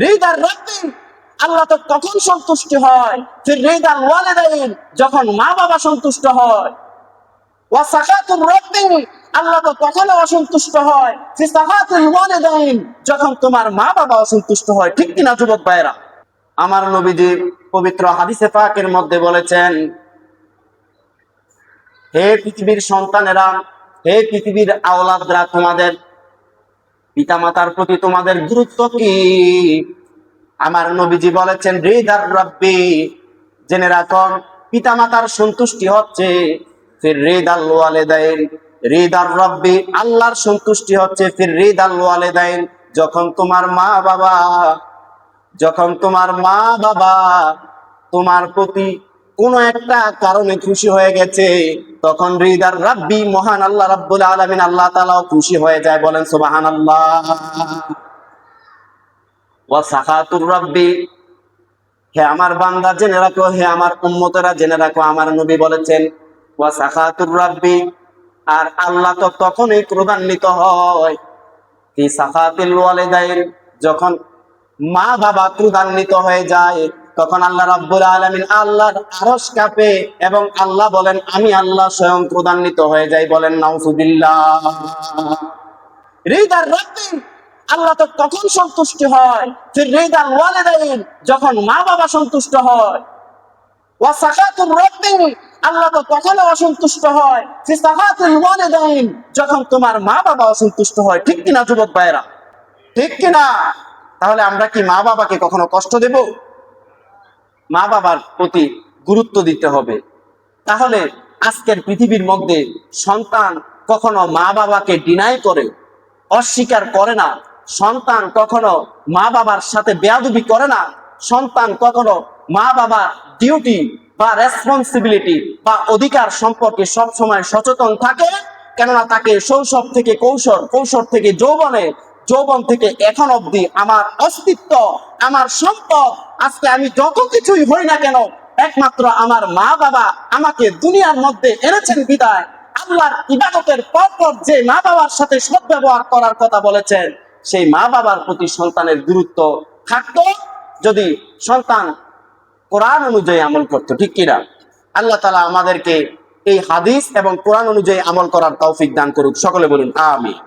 Rather রাব্বি, আল্লাহ তো তখন সন্তুষ্ট হয় ফির রিদাল ওয়ালিদাইন, যখন মা বাবা সন্তুষ্ট হয়। ওয়া সাখাতুর রাব্বি, আল্লাহ তো তখন অসন্তুষ্ট হয় ফি সাখাতুল ওয়ালিদাইন, যখন তোমার মা বাবা অসন্তুষ্ট হয়। ঠিক কিনা যুবক ভাইরা? আমার নবীজি পবিত্র হাদিসে পাকের মধ্যে বলেছেন, হে পৃথিবীর সন্তানেরা, হে পৃথিবীর আওলাদরা, তোমাদের পিতামাতার প্রতি তোমাদের গুরুত্ব কি? আমার নবীজি বলেছেন, রিদার রাব্বি, জেনে রাখো পিতামাতার সন্তুষ্টি হচ্ছে ফির রিদাল ওয়ালিদাইন, রিদার রাব্বি, আল্লাহর সন্তুষ্টি হচ্ছে ফির রিদাল ওয়ালিদাইন, যখন তোমার মা বাবা, যখন তোমার মা বাবা তোমার প্রতি কোনো একটা কারণে খুশি হয়ে গেছে, তখন রিদার রাব্বি, মহান আল্লাহ রাব্বুল আলামিন, আল্লাহ তাআলাও খুশি হয়ে যায়। বলেন সুবহানাল্লাহ। ওয়া সাখাতুর রাব্বি, হে আমার বান্দা জেনে রাখো, হে আমার উম্মতেরা জেনে রাখো, আমার নবী বলেছেন ওয়া সাখাতুর রাব্বি, আর আল্লাহ তো তখনই ক্রোধান্বিত হয় ফি সাখাতিল ওয়ালিদাইন, যখন মা বাবা ক্রোধান্বিত হয়ে যায়, তখন আল্লাহ রাব্বুল আলামিন, আল্লাহর আরশ কাঁপে এবং আল্লাহ বলেন আমি আল্লাহ স্বয়ং ক্রোধান্বিত হয়ে যাই। বলেন নাউযুবিল্লাহ। রিদার রাব্বি, আল্লাহ তো তখন সন্তুষ্ট হয় ফির রিদাল ওয়ালিদাইন, যখন মা বাবা সন্তুষ্ট হয়। ওয়া সাখাতুর রাব্বি, আল্লাহ তো তখন অসন্তুষ্ট হয় ফি সাখাতুল ওয়ালিদাইন, যখন তোমার মা বাবা অসন্তুষ্ট হয়। ঠিক কিনা যুবক ভাইরা? ঠিক কিনা? তাহলে আমরা কি মা বাবাকে কখনো কষ্ট দেব? মা বাবার প্রতি গুরুত্ব দিতে হবে। তাহলে আজকের পৃথিবীর মধ্যে সন্তান কখনো মা বাবাকে ডিনাই করে, অস্বীকার করে না। সন্তান কখনো মা বাবার সাথে বেয়াদবি করে না। সন্তান কখনো মা বাবার ডিউটি বা রেসপন্সিবিলিটি বা অধিকার সম্পর্কে সবসময় সচেতন থাকে। কেননা তাকে শৈশব থেকে কৈশোর, কৈশোর থেকে যৌবনে, যৌবন থেকে এখন অবধি আমার অস্তিত্ব, আমার সম্পদ, আজকে আমি যত কিছুই হই না কেন, একমাত্র আমার মা বাবা আমাকে দুনিয়ার মধ্যে এনেছেন বিদায়। আল্লাহর ইবাদতের পর যে মা বাবার সাথে সদ্ব্যবহার করার কথা বলেছেন, সেই মা বাবার প্রতি সন্তানের গুরুত্ব থাকতো যদি সন্তান কোরআন অনুযায়ী আমল করতো। ঠিক কিনা? আল্লাহ তাআলা আমাদেরকে এই হাদিস এবং কোরআন অনুযায়ী আমল করার তৌফিক দান করুক। সকলে বলুন আমিন।